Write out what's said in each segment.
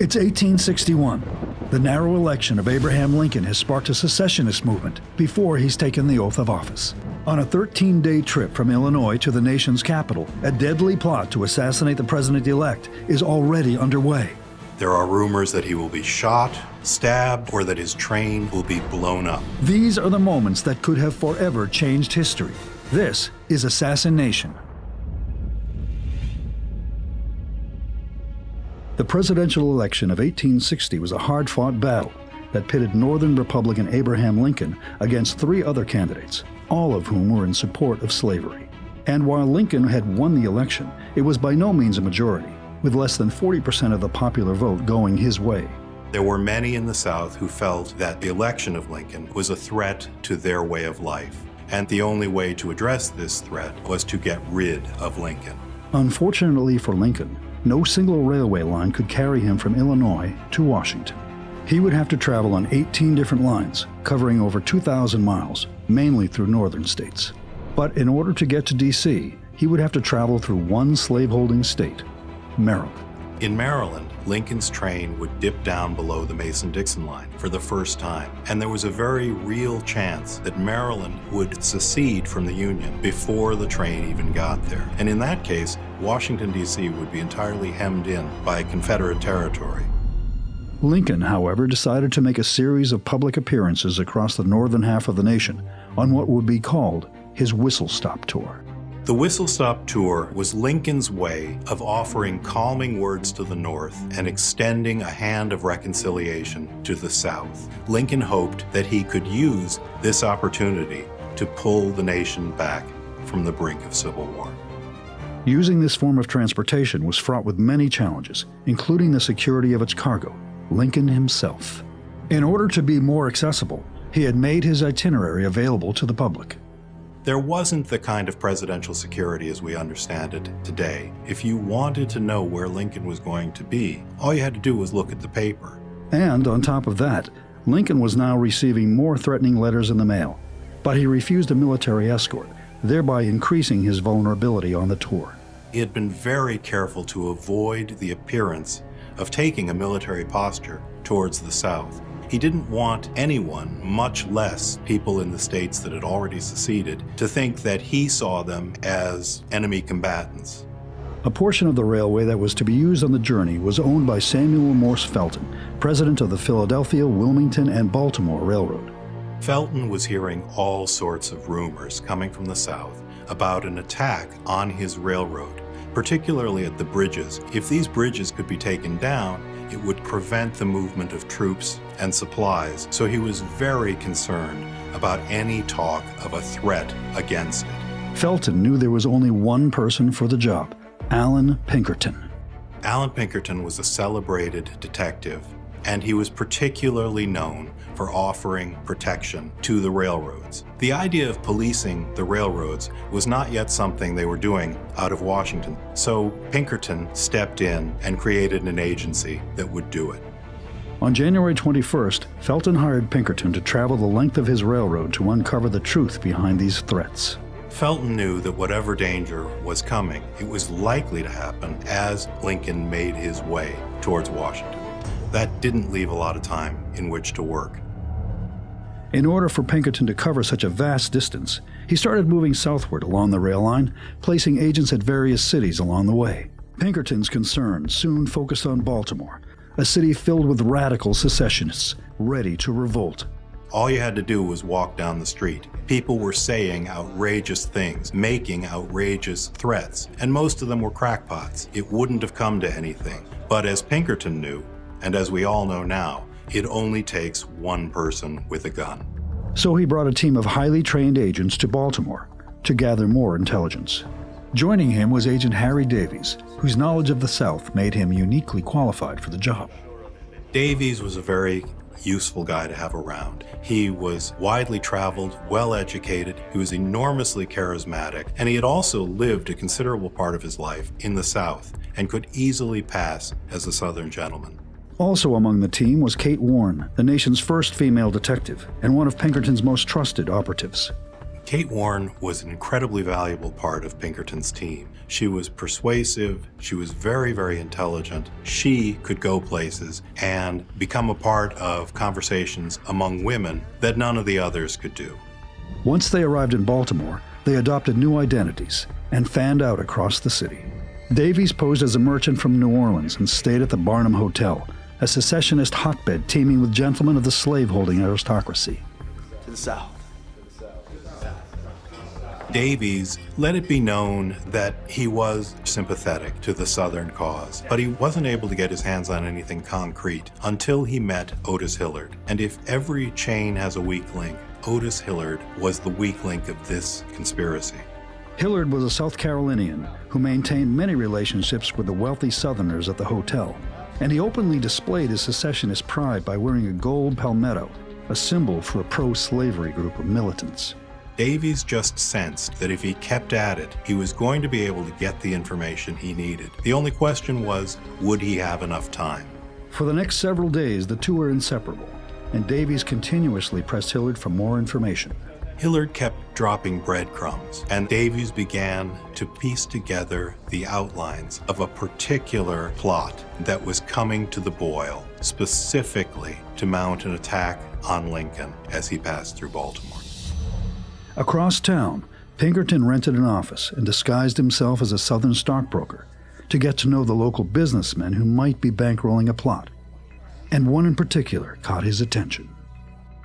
It's 1861. The narrow election of Abraham Lincoln has sparked a secessionist movement before he's taken the oath of office. On a 13-day trip from Illinois to the nation's capital, a deadly plot to assassinate the president-elect is already underway. There are rumors that he will be shot, stabbed, or that his train will be blown up. These are the moments that could have forever changed history. This is Assassination. The presidential election of 1860 was a hard-fought battle that pitted Northern Republican Abraham Lincoln against three other candidates, all of whom were in support of slavery. And while Lincoln had won the election, it was by no means a majority, with less than 40% of the popular vote going his way. There were many in the South who felt that the election of Lincoln was a threat to their way of life, and the only way to address this threat was to get rid of Lincoln. Unfortunately for Lincoln, no single railway line could carry him from Illinois to Washington. He would have to travel on 18 different lines, covering over 2,000 miles, mainly through northern states. But in order to get to D.C., he would have to travel through one slaveholding state, Maryland. In Maryland, Lincoln's train would dip down below the Mason-Dixon line for the first time, and there was a very real chance that Maryland would secede from the Union before the train even got there. And in that case, Washington, D.C. would be entirely hemmed in by Confederate territory. Lincoln, however, decided to make a series of public appearances across the northern half of the nation on what would be called his whistle-stop tour. The whistle-stop tour was Lincoln's way of offering calming words to the North and extending a hand of reconciliation to the South. Lincoln hoped that he could use this opportunity to pull the nation back from the brink of civil war. Using this form of transportation was fraught with many challenges, including the security of its cargo, Lincoln himself. In order to be more accessible, he had made his itinerary available to the public. There wasn't the kind of presidential security as we understand it today. If you wanted to know where Lincoln was going to be, all you had to do was look at the paper. And on top of that, Lincoln was now receiving more threatening letters in the mail, but he refused a military escort, thereby increasing his vulnerability on the tour. He had been very careful to avoid the appearance of taking a military posture towards the South. He didn't want anyone, much less people in the states that had already seceded, to think that he saw them as enemy combatants. A portion of the railway that was to be used on the journey was owned by Samuel Morse Felton, president of the Philadelphia, Wilmington, and Baltimore Railroad. Felton was hearing all sorts of rumors coming from the South about an attack on his railroad, particularly at the bridges. If these bridges could be taken down, it would prevent the movement of troops and supplies, so he was very concerned about any talk of a threat against it. Felton knew there was only one person for the job, Allan Pinkerton. Allan Pinkerton was a celebrated detective, and he was particularly known for offering protection to the railroads. The idea of policing the railroads was not yet something they were doing out of Washington, so Pinkerton stepped in and created an agency that would do it. On January 21st, Felton hired Pinkerton to travel the length of his railroad to uncover the truth behind these threats. Felton knew that whatever danger was coming, it was likely to happen as Lincoln made his way towards Washington. That didn't leave a lot of time in which to work. In order for Pinkerton to cover such a vast distance, he started moving southward along the rail line, placing agents at various cities along the way. Pinkerton's concerns soon focused on Baltimore, a city filled with radical secessionists ready to revolt. All you had to do was walk down the street. People were saying outrageous things, making outrageous threats, and most of them were crackpots. It wouldn't have come to anything. But as Pinkerton knew, and as we all know now, it only takes one person with a gun. So he brought a team of highly trained agents to Baltimore to gather more intelligence. Joining him was Agent Harry Davies, whose knowledge of the South made him uniquely qualified for the job. Davies was a very useful guy to have around. He was widely traveled, well-educated, he was enormously charismatic, and he had also lived a considerable part of his life in the South and could easily pass as a Southern gentleman. Also among the team was Kate Warne, the nation's first female detective and one of Pinkerton's most trusted operatives. Kate Warne was an incredibly valuable part of Pinkerton's team. She was persuasive, she was very, very intelligent. She could go places and become a part of conversations among women that none of the others could do. Once they arrived in Baltimore, they adopted new identities and fanned out across the city. Davies posed as a merchant from New Orleans and stayed at the Barnum Hotel, a secessionist hotbed teeming with gentlemen of the slave-holding aristocracy. To the south. Davies let it be known that he was sympathetic to the Southern cause, but he wasn't able to get his hands on anything concrete until he met Otis Hillard. And if every chain has a weak link, Otis Hillard was the weak link of this conspiracy. Hillard was a South Carolinian who maintained many relationships with the wealthy Southerners at the hotel, and he openly displayed his secessionist pride by wearing a gold palmetto, a symbol for a pro-slavery group of militants. Davies just sensed that if he kept at it, he was going to be able to get the information he needed. The only question was, would he have enough time? For the next several days, the two were inseparable, and Davies continuously pressed Hillard for more information. Hillard kept dropping breadcrumbs, and Davies began to piece together the outlines of a particular plot that was coming to the boil, specifically to mount an attack on Lincoln as he passed through Baltimore. Across town, Pinkerton rented an office and disguised himself as a Southern stockbroker to get to know the local businessmen who might be bankrolling a plot. And one in particular caught his attention.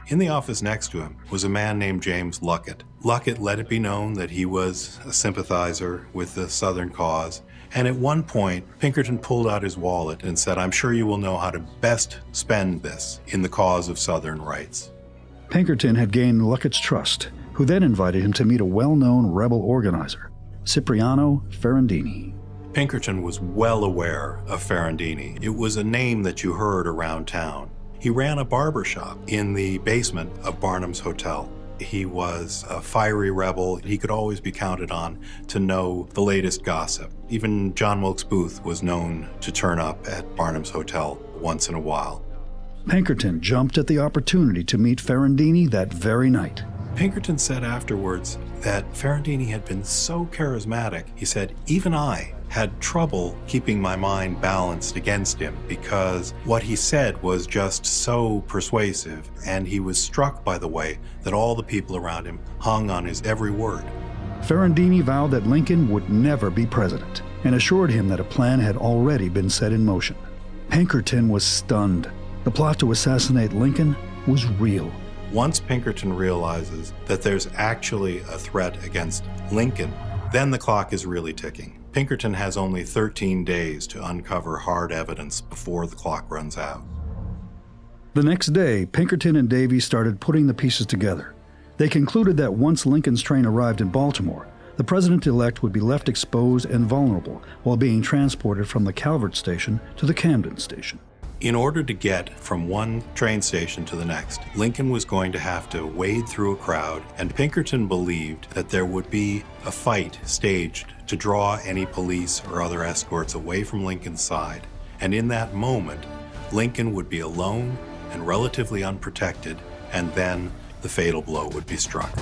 In the office next to him was a man named James Luckett. Luckett let it be known that he was a sympathizer with the Southern cause, and at one point, Pinkerton pulled out his wallet and said, "I'm sure you will know how to best spend this in the cause of Southern rights." Pinkerton had gained Luckett's trust, who then invited him to meet a well-known rebel organizer, Cipriano Ferrandini. Pinkerton was well aware of Ferrandini. It was a name that you heard around town. He ran a barber shop in the basement of Barnum's Hotel. He was a fiery rebel. He could always be counted on to know the latest gossip. Even John Wilkes Booth was known to turn up at Barnum's Hotel once in a while. Pinkerton jumped at the opportunity to meet Ferrandini that very night. Pinkerton said afterwards that Ferrandini had been so charismatic, he said, even I had trouble keeping my mind balanced against him because what he said was just so persuasive, and he was struck by the way that all the people around him hung on his every word. Ferrandini vowed that Lincoln would never be president and assured him that a plan had already been set in motion. Pinkerton was stunned. The plot to assassinate Lincoln was real. Once Pinkerton realizes that there's actually a threat against Lincoln, then the clock is really ticking. Pinkerton has only 13 days to uncover hard evidence before the clock runs out. The next day, Pinkerton and Davies started putting the pieces together. They concluded that once Lincoln's train arrived in Baltimore, the president-elect would be left exposed and vulnerable while being transported from the Calvert station to the Camden station. In order to get from one train station to the next, Lincoln was going to have to wade through a crowd, and Pinkerton believed that there would be a fight staged to draw any police or other escorts away from Lincoln's side. And in that moment, Lincoln would be alone and relatively unprotected, and then the fatal blow would be struck.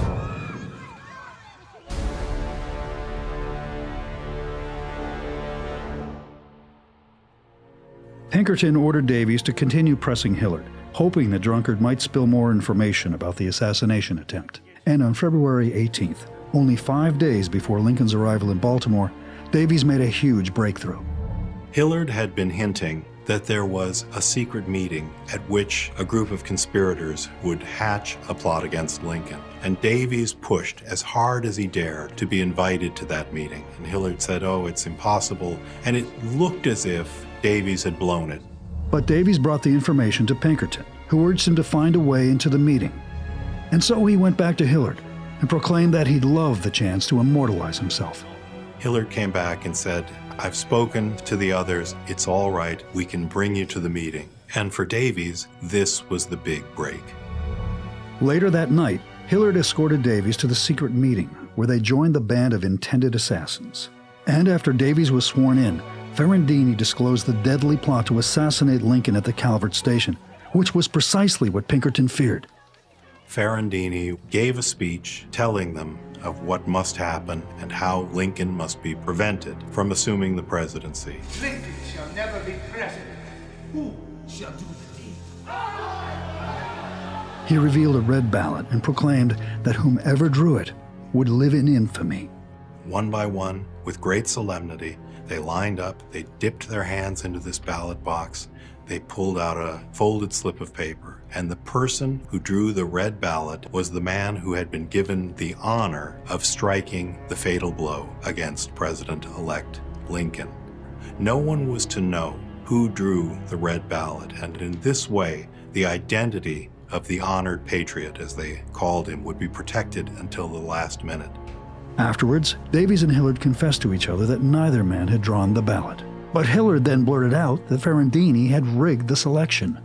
Pinkerton ordered Davies to continue pressing Hillard, hoping the drunkard might spill more information about the assassination attempt. And on February 18th, only 5 days before Lincoln's arrival in Baltimore, Davies made a huge breakthrough. Hillard had been hinting that there was a secret meeting at which a group of conspirators would hatch a plot against Lincoln. And Davies pushed as hard as he dared to be invited to that meeting. And Hillard said, "Oh, it's impossible." And it looked as if Davies had blown it. But Davies brought the information to Pinkerton, who urged him to find a way into the meeting. And so he went back to Hillard and proclaimed that he'd love the chance to immortalize himself. Hillard came back and said, "I've spoken to the others. It's all right. We can bring you to the meeting." And for Davies, this was the big break. Later that night, Hillard escorted Davies to the secret meeting where they joined the band of intended assassins. And after Davies was sworn in, Ferrandini disclosed the deadly plot to assassinate Lincoln at the Calvert station, which was precisely what Pinkerton feared. Ferrandini gave a speech telling them of what must happen and how Lincoln must be prevented from assuming the presidency. Lincoln shall never be president. Who shall do the deed? He revealed a red ballot and proclaimed that whomever drew it would live in infamy. One by one, with great solemnity, they lined up, they dipped their hands into this ballot box, they pulled out a folded slip of paper, and the person who drew the red ballot was the man who had been given the honor of striking the fatal blow against President-elect Lincoln. No one was to know who drew the red ballot, and in this way, the identity of the honored patriot, as they called him, would be protected until the last minute. Afterwards, Davies and Hillard confessed to each other that neither man had drawn the ballot. But Hillard then blurted out that Ferrandini had rigged the selection.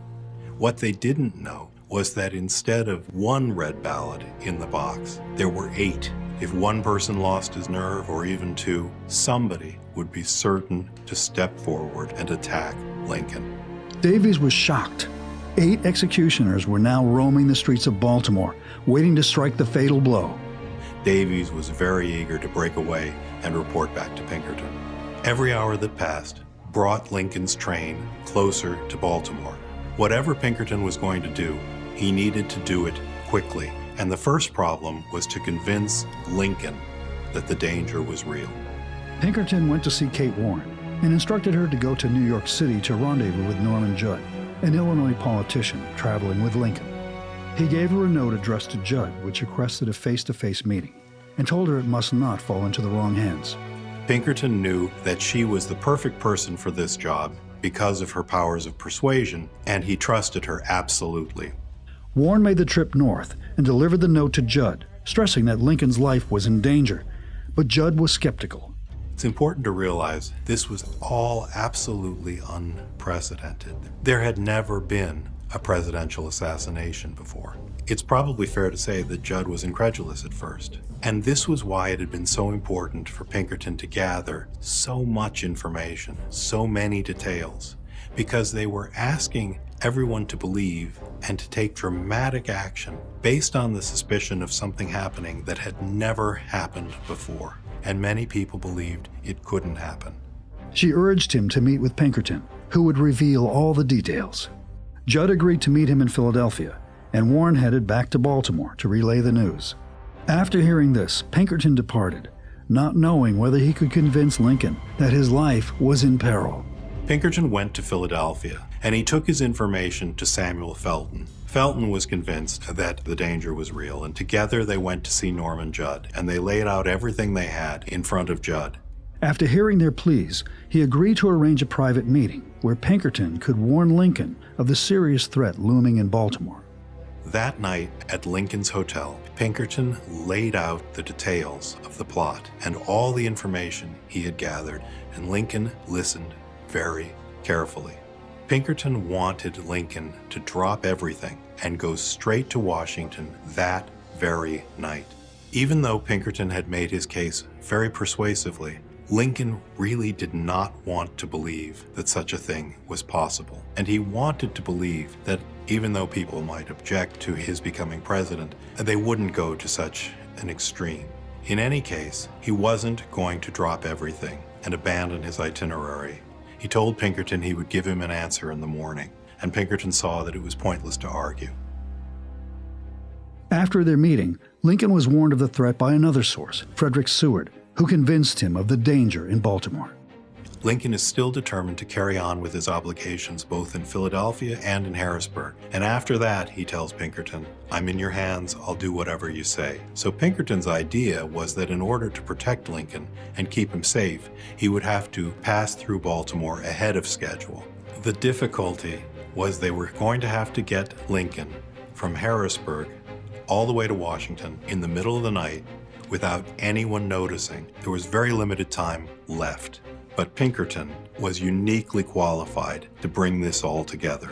What they didn't know was that instead of one red ballot in the box, there were 8. If one person lost his nerve, or even 2, somebody would be certain to step forward and attack Lincoln. Davies was shocked. 8 executioners were now roaming the streets of Baltimore, waiting to strike the fatal blow. Davies was very eager to break away and report back to Pinkerton. Every hour that passed brought Lincoln's train closer to Baltimore. Whatever Pinkerton was going to do, he needed to do it quickly. And the first problem was to convince Lincoln that the danger was real. Pinkerton went to see Kate Warne and instructed her to go to New York City to rendezvous with Norman Judd, an Illinois politician traveling with Lincoln. He gave her a note addressed to Judd, which requested a face-to-face meeting, and told her it must not fall into the wrong hands. Pinkerton knew that she was the perfect person for this job because of her powers of persuasion, and he trusted her absolutely. Warne made the trip north and delivered the note to Judd, stressing that Lincoln's life was in danger, but Judd was skeptical. It's important to realize this was all absolutely unprecedented. There had never been a presidential assassination before. It's probably fair to say that Judd was incredulous at first. And this was why it had been so important for Pinkerton to gather so much information, so many details, because they were asking everyone to believe and to take dramatic action based on the suspicion of something happening that had never happened before. And many people believed it couldn't happen. She urged him to meet with Pinkerton, who would reveal all the details. Judd agreed to meet him in Philadelphia, and Warne headed back to Baltimore to relay the news. After hearing this, Pinkerton departed, not knowing whether he could convince Lincoln that his life was in peril. Pinkerton went to Philadelphia, and he took his information to Samuel Felton. Felton was convinced that the danger was real, and together they went to see Norman Judd, and they laid out everything they had in front of Judd. After hearing their pleas, he agreed to arrange a private meeting where Pinkerton could warn Lincoln of the serious threat looming in Baltimore. That night at Lincoln's hotel, Pinkerton laid out the details of the plot and all the information he had gathered, and Lincoln listened very carefully. Pinkerton wanted Lincoln to drop everything and go straight to Washington that very night. Even though Pinkerton had made his case very persuasively, Lincoln really did not want to believe that such a thing was possible. And he wanted to believe that even though people might object to his becoming president, they wouldn't go to such an extreme. In any case, he wasn't going to drop everything and abandon his itinerary. He told Pinkerton he would give him an answer in the morning, and Pinkerton saw that it was pointless to argue. After their meeting, Lincoln was warned of the threat by another source, Frederick Seward, who convinced him of the danger in Baltimore. Lincoln is still determined to carry on with his obligations both in Philadelphia and in Harrisburg. And after that, he tells Pinkerton, "I'm in your hands, I'll do whatever you say." So Pinkerton's idea was that in order to protect Lincoln and keep him safe, he would have to pass through Baltimore ahead of schedule. The difficulty was they were going to have to get Lincoln from Harrisburg all the way to Washington in the middle of the night without anyone noticing. There was very limited time left. But Pinkerton was uniquely qualified to bring this all together.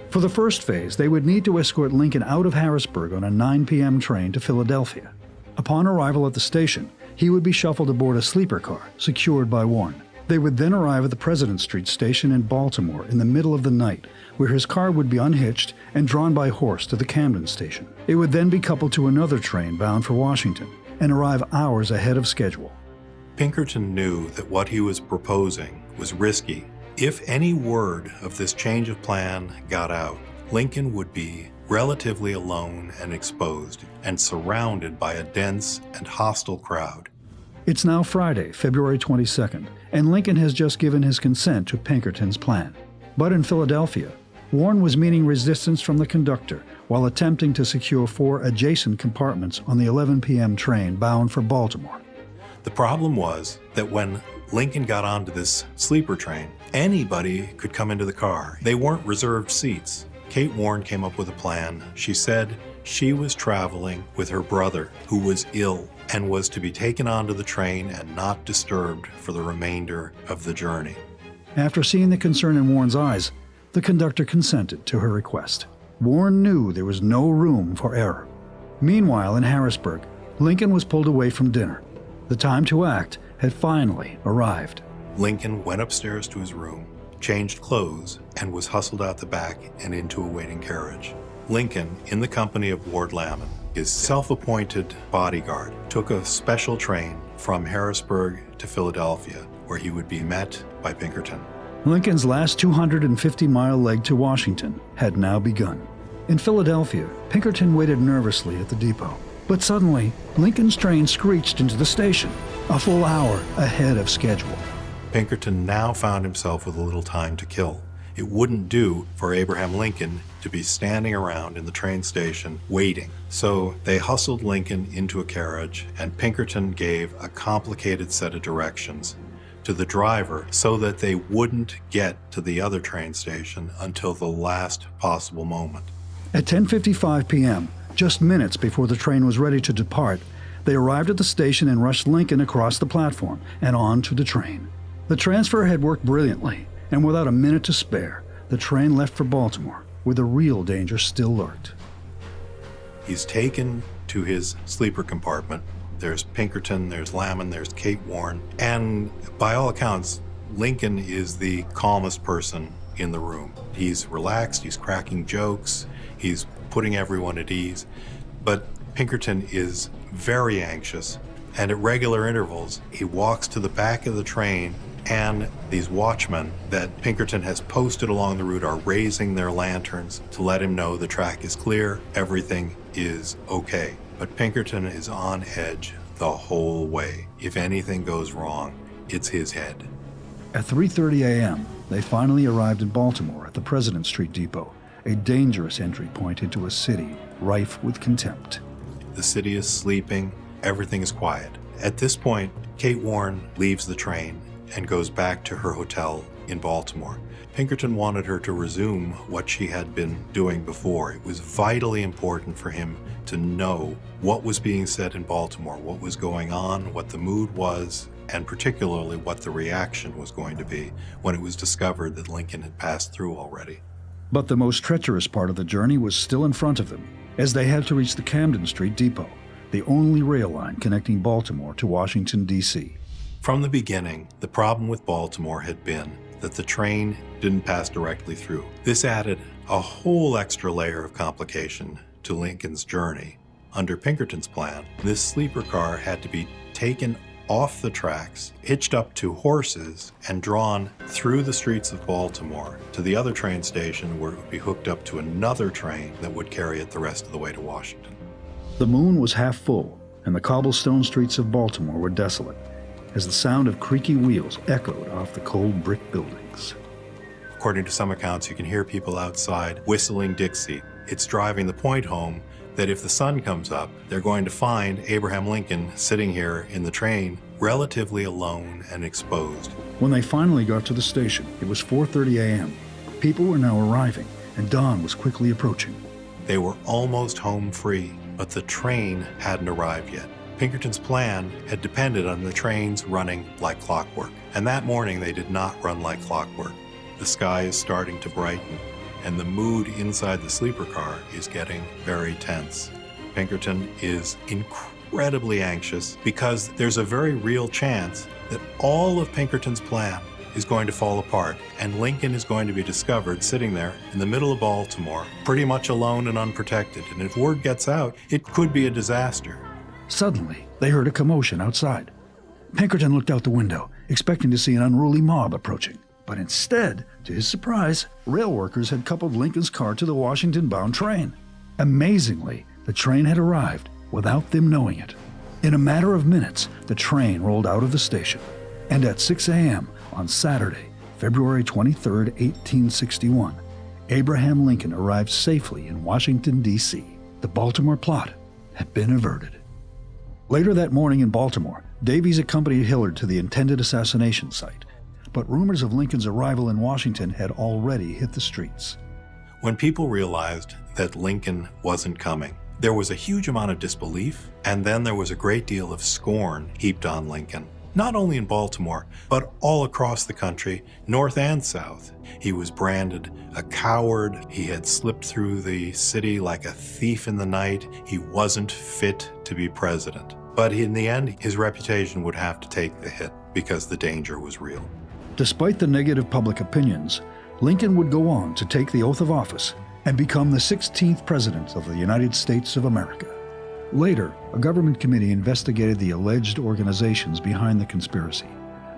For the first phase, they would need to escort Lincoln out of Harrisburg on a 9 p.m. train to Philadelphia. Upon arrival at the station, he would be shuffled aboard a sleeper car secured by Warne. They would then arrive at the President Street station in Baltimore in the middle of the night, where his car would be unhitched and drawn by horse to the Camden station. It would then be coupled to another train bound for Washington and arrive hours ahead of schedule. Pinkerton knew that what he was proposing was risky. If any word of this change of plan got out, Lincoln would be relatively alone and exposed, and surrounded by a dense and hostile crowd. It's now Friday, February 22nd, and Lincoln has just given his consent to Pinkerton's plan. But in Philadelphia, Warne was meeting resistance from the conductor while attempting to secure 4 adjacent compartments on the 11 p.m. train bound for Baltimore. The problem was that when Lincoln got onto this sleeper train, anybody could come into the car. They weren't reserved seats. Kate Warne came up with a plan. She said she was traveling with her brother, who was ill, and was to be taken onto the train and not disturbed for the remainder of the journey. After seeing the concern in Warne's eyes, the conductor consented to her request. Warne knew there was no room for error. Meanwhile, in Harrisburg, Lincoln was pulled away from dinner. The time to act had finally arrived. Lincoln went upstairs to his room, changed clothes, and was hustled out the back and into a waiting carriage. Lincoln, in the company of Ward Lamon, his self-appointed bodyguard, took a special train from Harrisburg to Philadelphia, where he would be met by Pinkerton. Lincoln's last 250-mile leg to Washington had now begun. In Philadelphia, Pinkerton waited nervously at the depot. But suddenly, Lincoln's train screeched into the station, a full hour ahead of schedule. Pinkerton now found himself with a little time to kill. It wouldn't do for Abraham Lincoln to be standing around in the train station waiting. So they hustled Lincoln into a carriage, and Pinkerton gave a complicated set of directions to the driver so that they wouldn't get to the other train station until the last possible moment. At 10:55 p.m., just minutes before the train was ready to depart, they arrived at the station and rushed Lincoln across the platform and on to the train. The transfer had worked brilliantly, and without a minute to spare, the train left for Baltimore, where the real danger still lurked. He's taken to his sleeper compartment. There's Pinkerton, there's Lamon, there's Kate Warne, and by all accounts, Lincoln is the calmest person in the room. He's relaxed, he's cracking jokes, he's putting everyone at ease, but Pinkerton is very anxious, and at regular intervals, he walks to the back of the train, and these watchmen that Pinkerton has posted along the route are raising their lanterns to let him know the track is clear, everything is okay. But Pinkerton is on edge the whole way. If anything goes wrong, it's his head. At 3:30 a.m., they finally arrived in Baltimore at the President Street Depot, a dangerous entry point into a city rife with contempt. The city is sleeping, everything is quiet. At this point, Kate Warne leaves the train and goes back to her hotel in Baltimore. Pinkerton wanted her to resume what she had been doing before. It was vitally important for him to know what was being said in Baltimore, what was going on, what the mood was, and particularly what the reaction was going to be when it was discovered that Lincoln had passed through already. But the most treacherous part of the journey was still in front of them, as they had to reach the Camden Street Depot, the only rail line connecting Baltimore to Washington, D.C. From the beginning, the problem with Baltimore had been that the train didn't pass directly through. This added a whole extra layer of complication to Lincoln's journey. Under Pinkerton's plan, this sleeper car had to be taken off the tracks, hitched up to horses, and drawn through the streets of Baltimore to the other train station where it would be hooked up to another train that would carry it the rest of the way to Washington. The moon was half full, and the cobblestone streets of Baltimore were desolate, as the sound of creaky wheels echoed off the cold brick buildings. According to some accounts, you can hear people outside whistling Dixie. It's driving the point home that if the sun comes up, they're going to find Abraham Lincoln sitting here in the train, relatively alone and exposed. When they finally got to the station, it was 4:30 a.m. People were now arriving, and dawn was quickly approaching. They were almost home free, but the train hadn't arrived yet. Pinkerton's plan had depended on the trains running like clockwork, and that morning they did not run like clockwork. The sky is starting to brighten, and the mood inside the sleeper car is getting very tense. Pinkerton is incredibly anxious because there's a very real chance that all of Pinkerton's plan is going to fall apart, and Lincoln is going to be discovered sitting there in the middle of Baltimore, pretty much alone and unprotected. And if word gets out, it could be a disaster. Suddenly, they heard a commotion outside. Pinkerton looked out the window, expecting to see an unruly mob approaching. But instead, to his surprise, rail workers had coupled Lincoln's car to the Washington-bound train. Amazingly, the train had arrived without them knowing it. In a matter of minutes, the train rolled out of the station. And at 6 a.m. on Saturday, February 23, 1861, Abraham Lincoln arrived safely in Washington, D.C. The Baltimore plot had been averted. Later that morning in Baltimore, Davies accompanied Hillard to the intended assassination site. But rumors of Lincoln's arrival in Washington had already hit the streets. When people realized that Lincoln wasn't coming, there was a huge amount of disbelief, and then there was a great deal of scorn heaped on Lincoln. Not only in Baltimore, but all across the country, north and south. He was branded a coward. He had slipped through the city like a thief in the night. He wasn't fit to be president. But in the end, his reputation would have to take the hit because the danger was real. Despite the negative public opinions, Lincoln would go on to take the oath of office and become the 16th President of the United States of America. Later, a government committee investigated the alleged organizations behind the conspiracy,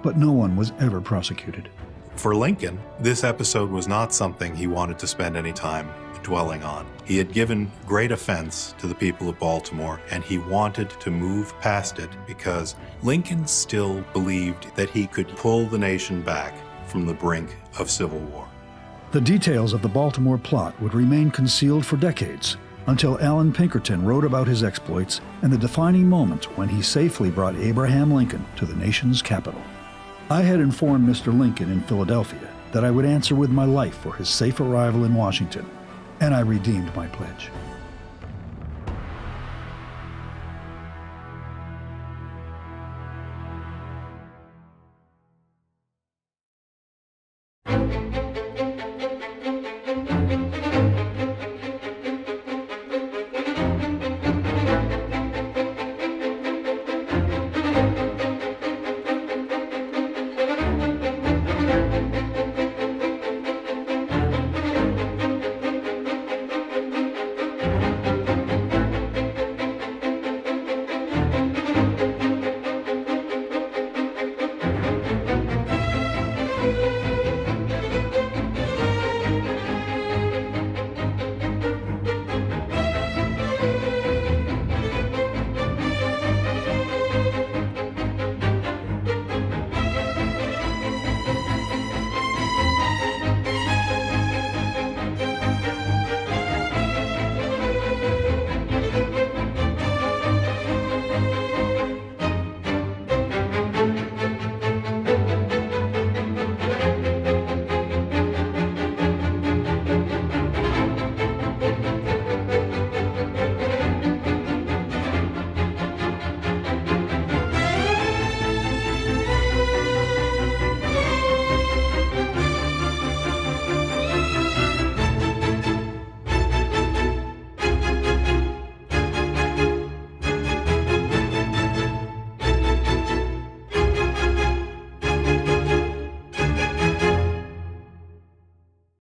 but no one was ever prosecuted. For Lincoln, this episode was not something he wanted to spend any time dwelling on. He had given great offense to the people of Baltimore, and he wanted to move past it because Lincoln still believed that he could pull the nation back from the brink of civil war. The details of the Baltimore plot would remain concealed for decades, until Allan Pinkerton wrote about his exploits and the defining moment when he safely brought Abraham Lincoln to the nation's capital. I had informed Mr. Lincoln in Philadelphia that I would answer with my life for his safe arrival in Washington, and I redeemed my pledge.